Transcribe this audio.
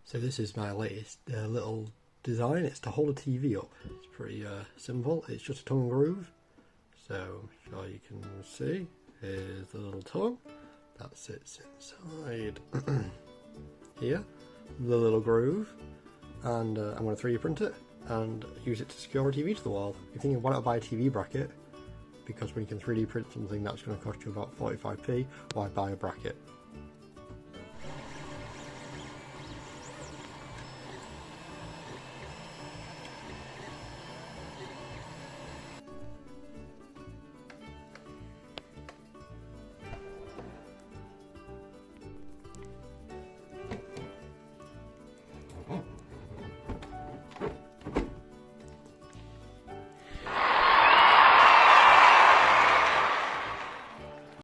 So this is my latest little design. It's to hold a TV up. It's pretty simple. It's just a tongue groove. So I'm sure you can see. Here's the little tongue that sits inside here. The little groove. And I'm going to 3D print it and use it to secure a TV to the wall. You're thinking, why not buy a TV bracket? Because when you can 3D print something that's going to cost you about 45p, why buy a bracket?